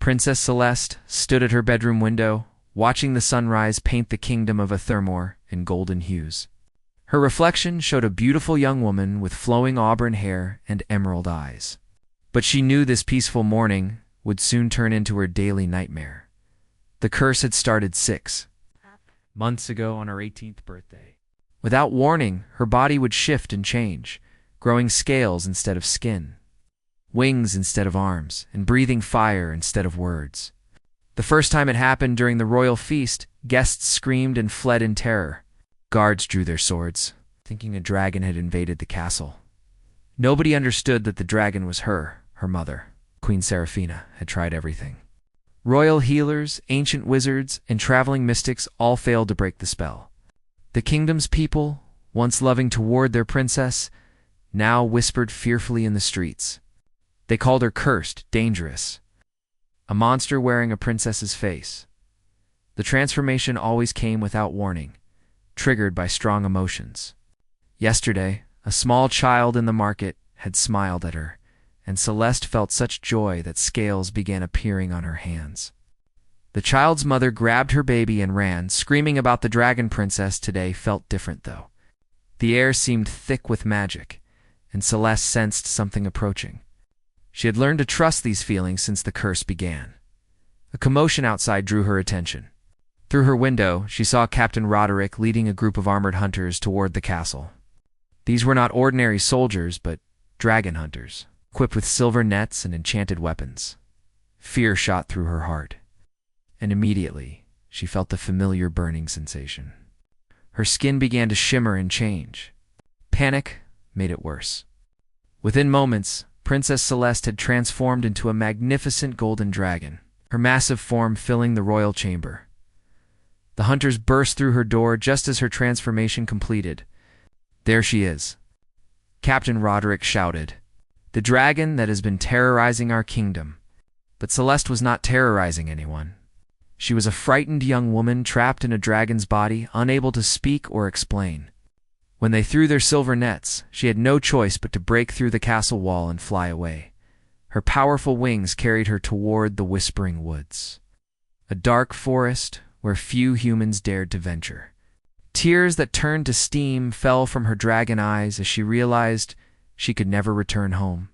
Princess Celeste stood at her bedroom window, watching the sunrise paint the kingdom of Aethermoor in golden hues. Her reflection showed a beautiful young woman with flowing auburn hair and emerald eyes. But she knew this peaceful morning would soon turn into her daily nightmare. The curse had started 6 months ago on her 18th birthday. Without warning, her body would shift and change, growing scales instead of skin, wings instead of arms, and breathing fire instead of words. The first time it happened during the royal feast, guests screamed and fled in terror. Guards drew their swords, thinking a dragon had invaded the castle. Nobody understood that the dragon was her mother. Queen Seraphina had tried everything. Royal healers, ancient wizards, and traveling mystics all failed to break the spell. The kingdom's people, once loving toward their princess, now whispered fearfully in the streets. They called her cursed, dangerous, a monster wearing a princess's face. The transformation always came without warning, triggered by strong emotions. Yesterday, a small child in the market had smiled at her, and Celeste felt such joy that scales began appearing on her hands. The child's mother grabbed her baby and ran, screaming about the dragon princess. Today felt different, though. The air seemed thick with magic, and Celeste sensed something approaching. She had learned to trust these feelings since the curse began. A commotion outside drew her attention. Through her window, she saw Captain Roderick leading a group of armored hunters toward the castle. These were not ordinary soldiers, but dragon hunters, equipped with silver nets and enchanted weapons. Fear shot through her heart, and immediately she felt the familiar burning sensation. Her skin began to shimmer and change. Panic made it worse. Within moments, Princess Celeste had transformed into a magnificent golden dragon, her massive form filling the royal chamber. The hunters burst through her door just as her transformation completed. "There she is," Captain Roderick shouted. "The dragon that has been terrorizing our kingdom." But Celeste was not terrorizing anyone. She was a frightened young woman trapped in a dragon's body, unable to speak or explain. When they threw their silver nets, she had no choice but to break through the castle wall and fly away. Her powerful wings carried her toward the Whispering Woods, a dark forest where few humans dared to venture. Tears that turned to steam fell from her dragon eyes as she realized she could never return home.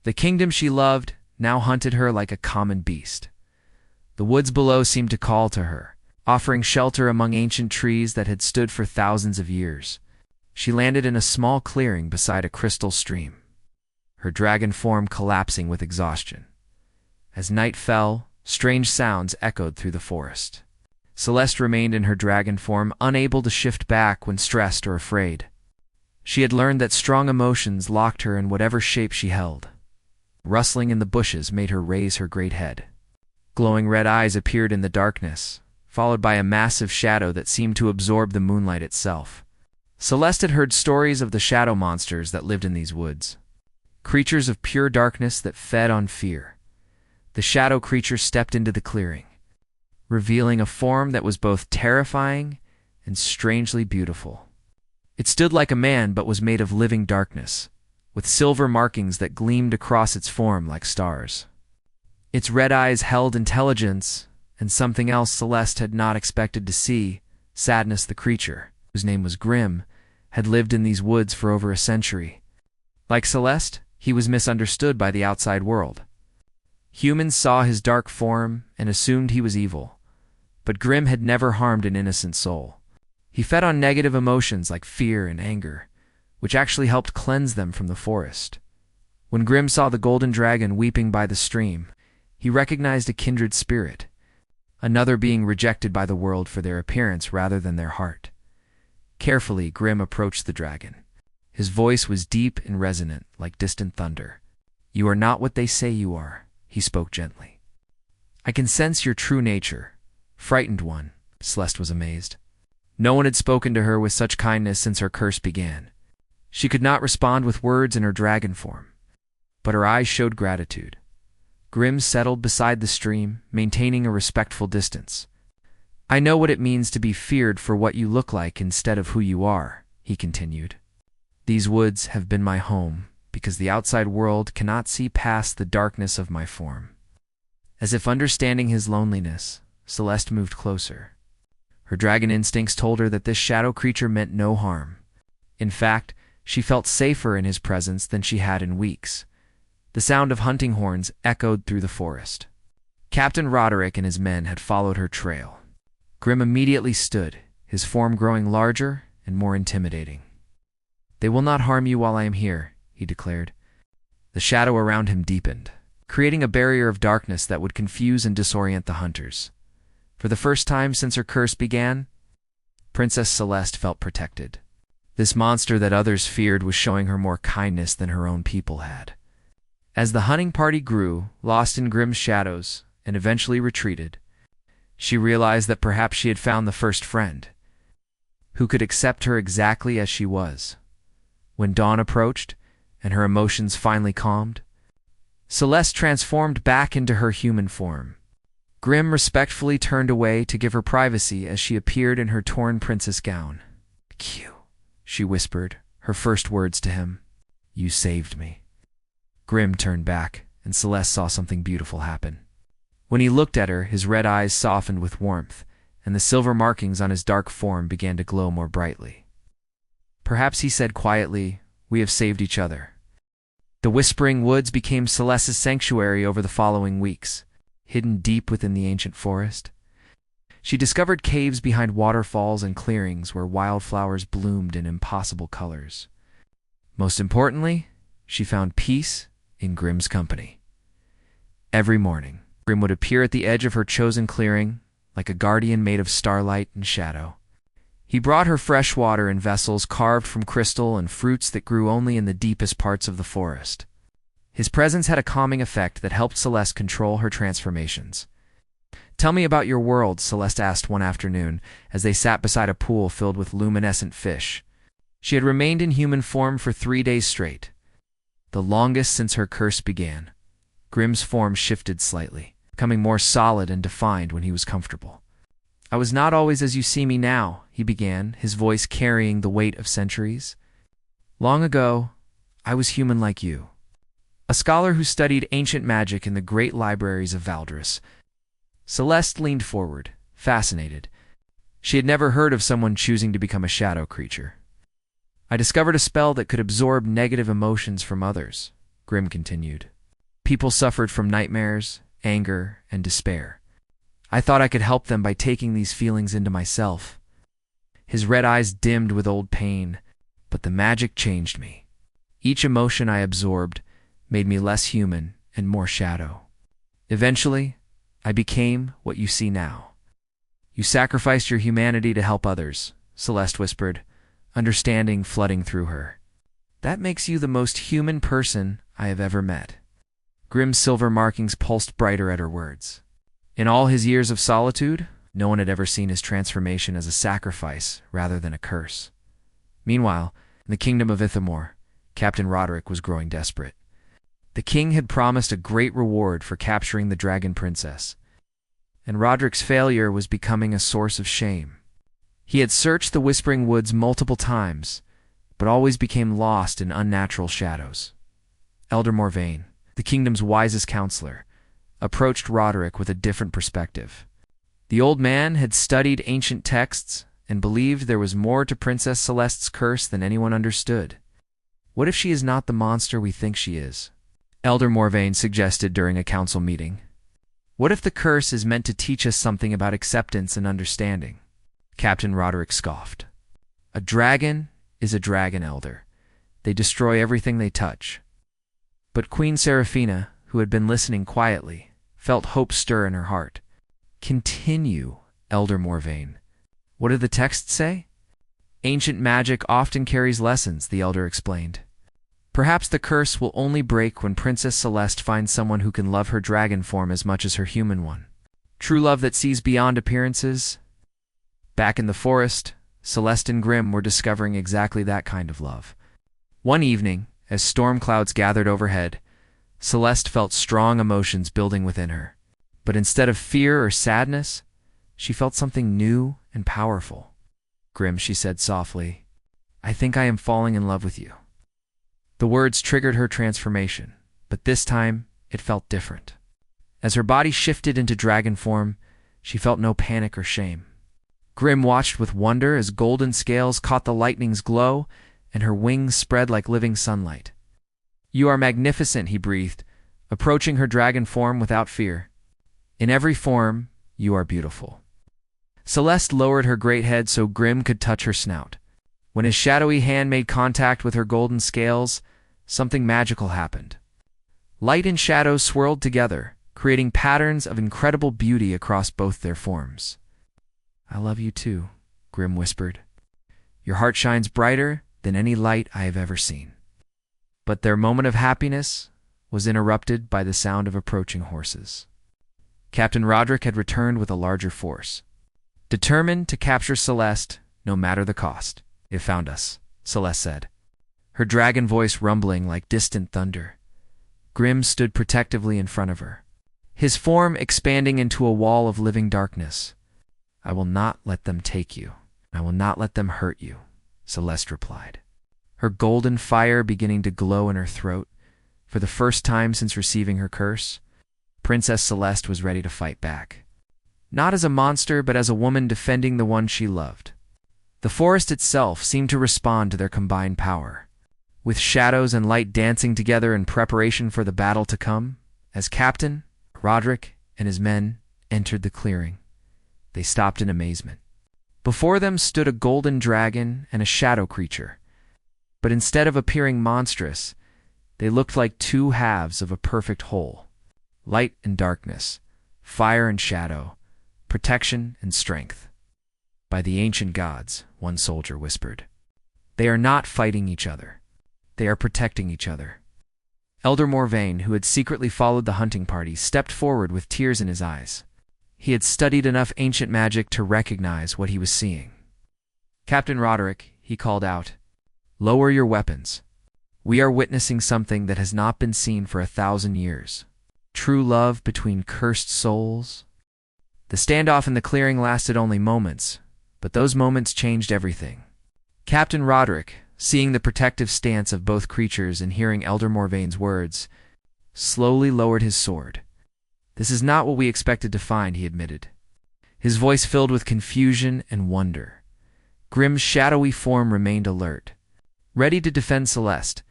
The kingdom she loved now hunted her like a common beast. The woods below seemed to call to her, offering shelter among ancient trees that had stood for thousands of years. She landed in a small clearing beside a crystal stream, her dragon form collapsing with exhaustion. As night fell, strange sounds echoed through the forest. Celeste remained in her dragon form, unable to shift back when stressed or afraid. She had learned that strong emotions locked her in whatever shape she held. Rustling in the bushes made her raise her great head. Glowing red eyes appeared in the darkness, followed by a massive shadow that seemed to absorb the moonlight itself. Celeste had heard stories of the shadow monsters that lived in these woods, creatures of pure darkness that fed on fear. The shadow creature stepped into the clearing, revealing a form that was both terrifying and strangely beautiful. It stood like a man but was made of living darkness, with silver markings that gleamed across its form like stars. Its red eyes held intelligence and something else Celeste had not expected to see. Sadness, the creature, whose name was Grimm, had lived in these woods for over a century. Like Celeste, he was misunderstood by the outside world. Humans saw his dark form and assumed he was evil, but Grimm had never harmed an innocent soul. He fed on negative emotions like fear and anger, which actually helped cleanse them from the forest. When Grimm saw the golden dragon weeping by the stream, he recognized a kindred spirit, another being rejected by the world for their appearance rather than their heart. Carefully, Grimm approached the dragon. His voice was deep and resonant, like distant thunder. "You are not what they say you are," he spoke gently. "I can sense your true nature." Frightened one, Celeste was amazed. No one had spoken to her with such kindness since her curse began. She could not respond with words in her dragon form, but her eyes showed gratitude. Grimm settled beside the stream, maintaining a respectful distance. "I know what it means to be feared for what you look like instead of who you are," he continued. "These woods have been my home because the outside world cannot see past the darkness of my form. As if understanding his loneliness, Celeste moved closer. Her dragon instincts told her that this shadow creature meant no harm. In fact, she felt safer in his presence than she had in weeks. The sound of hunting horns echoed through the forest. Captain Roderick and his men had followed her trail. Grimm immediately stood, his form growing larger and more intimidating. "They will not harm you while I am here," he declared. The shadow around him deepened, creating a barrier of darkness that would confuse and disorient the hunters. For the first time since her curse began, Princess Celeste felt protected. This monster that others feared was showing her more kindness than her own people had. As the hunting party grew, lost in Grimm's shadows, and eventually retreated, she realized that perhaps she had found the first friend, who could accept her exactly as she was. When dawn approached, and her emotions finally calmed, Celeste transformed back into her human form. Grimm respectfully turned away to give her privacy as she appeared in her torn princess gown. "Q," she whispered, her first words to him. "You saved me." Grimm turned back, and Celeste saw something beautiful happen. When he looked at her, his red eyes softened with warmth, and the silver markings on his dark form began to glow more brightly. Perhaps he said quietly, "We have saved each other." The Whispering Woods became Celeste's sanctuary over the following weeks. Hidden deep within the ancient forest, she discovered caves behind waterfalls and clearings where wildflowers bloomed in impossible colors. Most importantly, she found peace in Grimm's company. Every morning, Grimm would appear at the edge of her chosen clearing, like a guardian made of starlight and shadow. He brought her fresh water in vessels carved from crystal and fruits that grew only in the deepest parts of the forest. His presence had a calming effect that helped Celeste control her transformations. "Tell me about your world," Celeste asked one afternoon, as they sat beside a pool filled with luminescent fish. She had remained in human form for 3 days straight, the longest since her curse began. Grimm's form shifted slightly, becoming more solid and defined when he was comfortable. "I was not always as you see me now," he began, his voice carrying the weight of centuries. "Long ago, I was human like you. A scholar who studied ancient magic in the great libraries of Valdris." Celeste leaned forward, fascinated. She had never heard of someone choosing to become a shadow creature. "I discovered a spell that could absorb negative emotions from others," Grimm continued. "People suffered from nightmares, anger, and despair. I thought I could help them by taking these feelings into myself." His red eyes dimmed with old pain, but the magic changed me. Each emotion I absorbed made me less human and more shadow. Eventually, I became what you see now. "You sacrificed your humanity to help others," Celeste whispered, understanding flooding through her. "That makes you the most human person I have ever met." Grimm's silver markings pulsed brighter at her words. In all his years of solitude, no one had ever seen his transformation as a sacrifice rather than a curse. Meanwhile, in the kingdom of Aethermoor, Captain Roderick was growing desperate. The king had promised a great reward for capturing the dragon princess, and Roderick's failure was becoming a source of shame. He had searched the Whispering Woods multiple times, but always became lost in unnatural shadows. Elder Morvain, the kingdom's wisest counselor, approached Roderick with a different perspective. The old man had studied ancient texts and believed there was more to Princess Celeste's curse than anyone understood. "What if she is not the monster we think she is?" Elder Morvain suggested during a council meeting. "What if the curse is meant to teach us something about acceptance and understanding?" Captain Roderick scoffed. "A dragon is a dragon, Elder. They destroy everything they touch." But Queen Seraphina, who had been listening quietly, felt hope stir in her heart. "Continue, Elder Morvain. What do the texts say?" "Ancient magic often carries lessons," the elder explained. "Perhaps the curse will only break when Princess Celeste finds someone who can love her dragon form as much as her human one. True love that sees beyond appearances." Back in the forest, Celeste and Grimm were discovering exactly that kind of love. One evening, as storm clouds gathered overhead, Celeste felt strong emotions building within her. But instead of fear or sadness, she felt something new and powerful. "Grimm," she said softly, "I think I am falling in love with you." The words triggered her transformation, but this time it felt different. As her body shifted into dragon form, she felt no panic or shame. Grimm watched with wonder as golden scales caught the lightning's glow, and her wings spread like living sunlight. "You are magnificent," he breathed, approaching her dragon form without fear. "In every form, you are beautiful." Celeste lowered her great head so Grimm could touch her snout. When his shadowy hand made contact with her golden scales, something magical happened. Light and shadow swirled together, creating patterns of incredible beauty across both their forms. "I love you too," Grimm whispered. "Your heart shines brighter than any light I have ever seen." But their moment of happiness was interrupted by the sound of approaching horses. Captain Roderick had returned with a larger force. "Determined to capture Celeste, no matter the cost. It found us," Celeste said, her dragon voice rumbling like distant thunder. Grimm stood protectively in front of her, his form expanding into a wall of living darkness. "I will not let them take you. I will not let them hurt you," Celeste replied, her golden fire beginning to glow in her throat. For the first time since receiving her curse, Princess Celeste was ready to fight back. Not as a monster, but as a woman defending the one she loved. The forest itself seemed to respond to their combined power, with shadows and light dancing together in preparation for the battle to come. As Captain Roderick and his men entered the clearing, they stopped in amazement. Before them stood a golden dragon and a shadow creature, but instead of appearing monstrous, they looked like two halves of a perfect whole. Light and darkness, fire and shadow, protection and strength. "By the ancient gods," one soldier whispered, "they are not fighting each other. They are protecting each other." Aethermoor, who had secretly followed the hunting party, stepped forward with tears in his eyes. He had studied enough ancient magic to recognize what he was seeing. "Captain Roderick," he called out, "lower your weapons. We are witnessing something that has not been seen for 1,000 years. True love between cursed souls." The standoff in the clearing lasted only moments, but those moments changed everything. Captain Roderick, seeing the protective stance of both creatures and hearing Aethermoor's words, slowly lowered his sword. "This is not what we expected to find," he admitted, his voice filled with confusion and wonder. Grimm's shadowy form remained alert, ready to defend Celeste,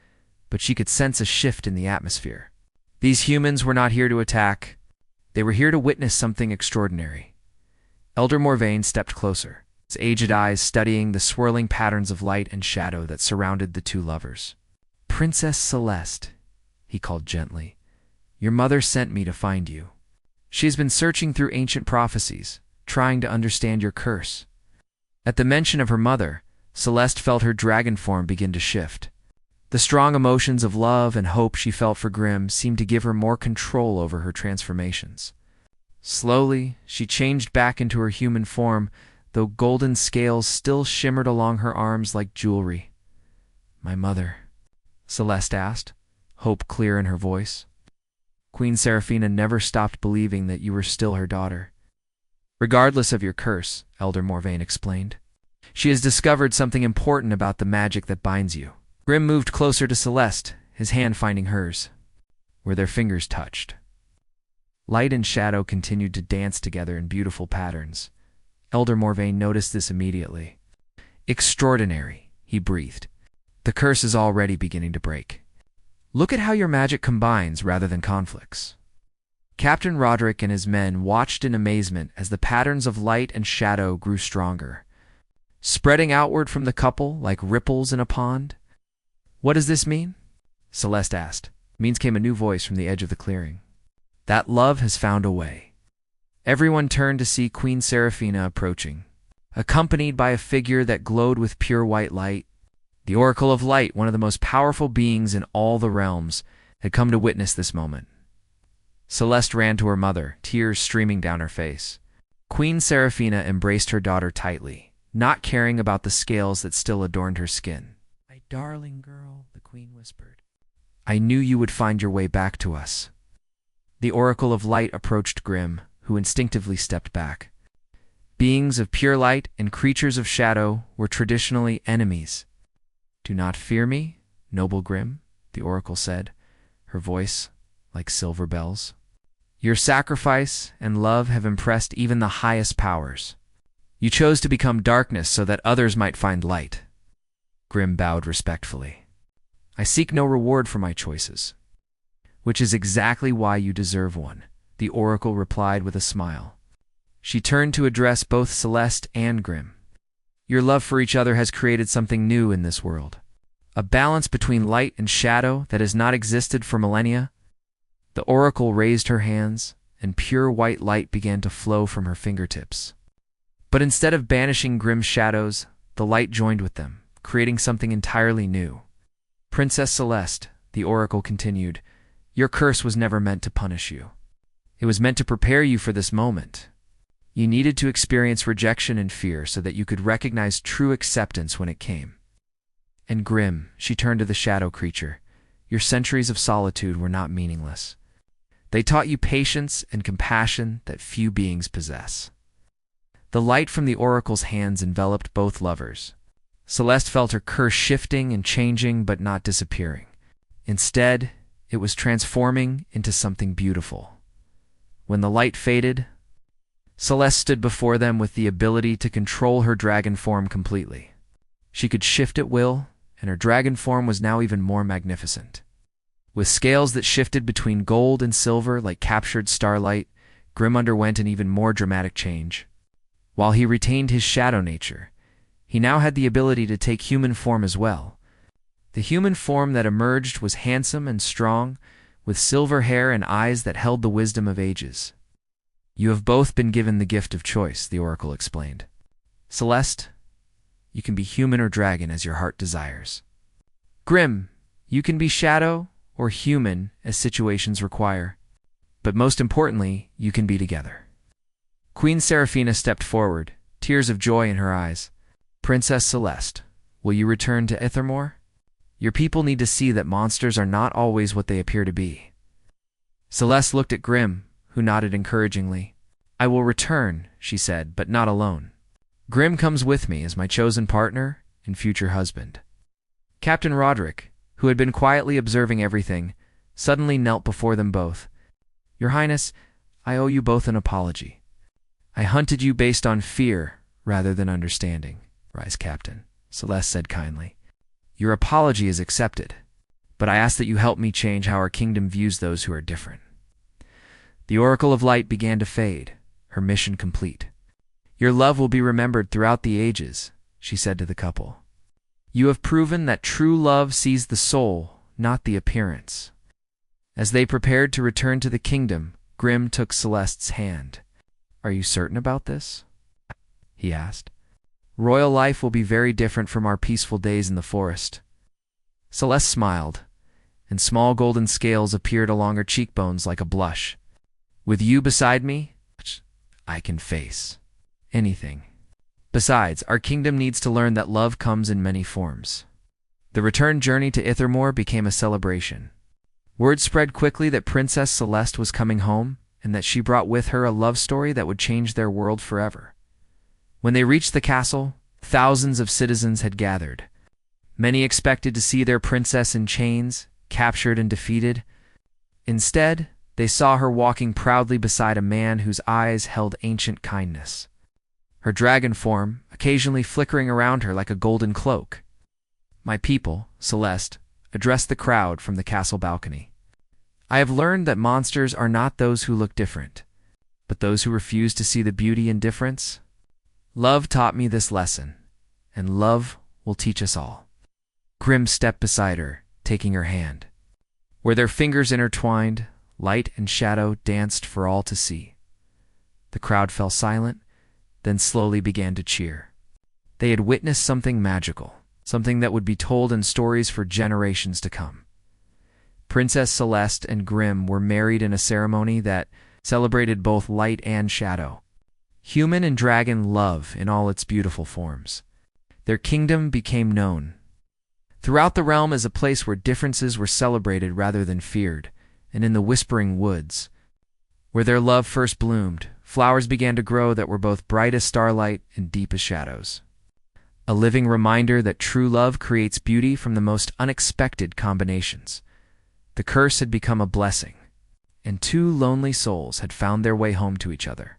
but she could sense a shift in the atmosphere. These humans were not here to attack. They were here to witness something extraordinary. Aethermoor stepped closer, his aged eyes studying the swirling patterns of light and shadow that surrounded the two lovers. "Princess Celeste," he called gently, "your mother sent me to find you. She has been searching through ancient prophecies, trying to understand your curse." At the mention of her mother, Celeste felt her dragon form begin to shift. The strong emotions of love and hope she felt for Grimm seemed to give her more control over her transformations. Slowly, she changed back into her human form, though golden scales still shimmered along her arms like jewelry. "My mother?" Celeste asked, hope clear in her voice. "Queen Seraphina never stopped believing that you were still her daughter. Regardless of your curse," Aethermoor explained, "she has discovered something important about the magic that binds you." Grimm moved closer to Celeste, his hand finding hers, where their fingers touched. Light and shadow continued to dance together in beautiful patterns. Aethermoor noticed this immediately. "Extraordinary," he breathed. "The curse is already beginning to break. Look at how your magic combines rather than conflicts." Captain Roderick and his men watched in amazement as the patterns of light and shadow grew stronger, spreading outward from the couple like ripples in a pond. "What does this mean?" Celeste asked. Means came a new voice from the edge of the clearing. "That love has found a way." Everyone turned to see Queen Seraphina approaching, accompanied by a figure that glowed with pure white light. The Oracle of Light, one of the most powerful beings in all the realms, had come to witness this moment. Celeste ran to her mother, tears streaming down her face. Queen Seraphina embraced her daughter tightly, not caring about the scales that still adorned her skin. "My darling girl," the queen whispered. "I knew you would find your way back to us." The Oracle of Light approached Grimm, who instinctively stepped back. Beings of pure light and creatures of shadow were traditionally enemies. "Do not fear me, noble Grimm," the oracle said, her voice like silver bells. Your sacrifice and love have impressed even the highest powers. You chose to become darkness so that others might find light. Grimm bowed respectfully. I seek no reward for my choices. Which is exactly why you deserve one, the oracle replied with a smile. She turned to address both Celeste and Grimm. Your love for each other has created something new in this world. A balance between light and shadow that has not existed for millennia. The oracle raised her hands, and pure white light began to flow from her fingertips. But instead of banishing Grimm's shadows, the light joined with them, creating something entirely new. Princess Celeste, the oracle continued, your curse was never meant to punish you. It was meant to prepare you for this moment. You needed to experience rejection and fear so that you could recognize true acceptance when it came. And Grimm, she turned to the shadow creature, your centuries of solitude were not meaningless. They taught you patience and compassion that few beings possess. The light from the oracle's hands enveloped both lovers. Celeste felt her curse shifting and changing but not disappearing. Instead, it was transforming into something beautiful. When the light faded, Celeste stood before them with the ability to control her dragon form completely. She could shift at will, and her dragon form was now even more magnificent. With scales that shifted between gold and silver like captured starlight, Grimm underwent an even more dramatic change. While he retained his shadow nature, he now had the ability to take human form as well. The human form that emerged was handsome and strong, with silver hair and eyes that held the wisdom of ages. You have both been given the gift of choice, the oracle explained. Celeste, you can be human or dragon as your heart desires. Grimm, you can be shadow or human as situations require. But most importantly, you can be together. Queen Seraphina stepped forward, tears of joy in her eyes. Princess Celeste, will you return to Aethermoor? Your people need to see that monsters are not always what they appear to be. Celeste looked at Grimm, who nodded encouragingly. I will return, she said, but not alone. Grimm comes with me as my chosen partner and future husband. Captain Roderick, who had been quietly observing everything, suddenly knelt before them both. Your Highness, I owe you both an apology. I hunted you based on fear rather than understanding. Rise, Captain, Celeste said kindly. Your apology is accepted, but I ask that you help me change how our kingdom views those who are different. The Oracle of Light began to fade, her mission complete. Your love will be remembered throughout the ages, she said to the couple. You have proven that true love sees the soul, not the appearance. As they prepared to return to the kingdom, Grimm took Celeste's hand. Are you certain about this? He asked. Royal life will be very different from our peaceful days in the forest. Celeste smiled, and small golden scales appeared along her cheekbones like a blush. With you beside me, I can face anything. Besides, our kingdom needs to learn that love comes in many forms. The return journey to Aethermoor became a celebration. Word spread quickly that Princess Celeste was coming home, and that she brought with her a love story that would change their world forever. When they reached the castle, thousands of citizens had gathered. Many expected to see their princess in chains, captured and defeated. Instead, they saw her walking proudly beside a man whose eyes held ancient kindness. Her dragon form occasionally flickering around her like a golden cloak. My people, Celeste, addressed the crowd from the castle balcony. I have learned that monsters are not those who look different, but those who refuse to see the beauty in difference. Love taught me this lesson, and love will teach us all. Grimm stepped beside her, taking her hand. Where their fingers intertwined, light and shadow danced for all to see. The crowd fell silent, then slowly began to cheer. They had witnessed something magical, something that would be told in stories for generations to come. Princess Celeste and Grimm were married in a ceremony that celebrated both light and shadow. Human and dragon love in all its beautiful forms. Their kingdom became known throughout the realm as a place where differences were celebrated rather than feared, and in the Whispering Woods, where their love first bloomed, flowers began to grow that were both bright as starlight and deep as shadows. A living reminder that true love creates beauty from the most unexpected combinations. The curse had become a blessing, and two lonely souls had found their way home to each other.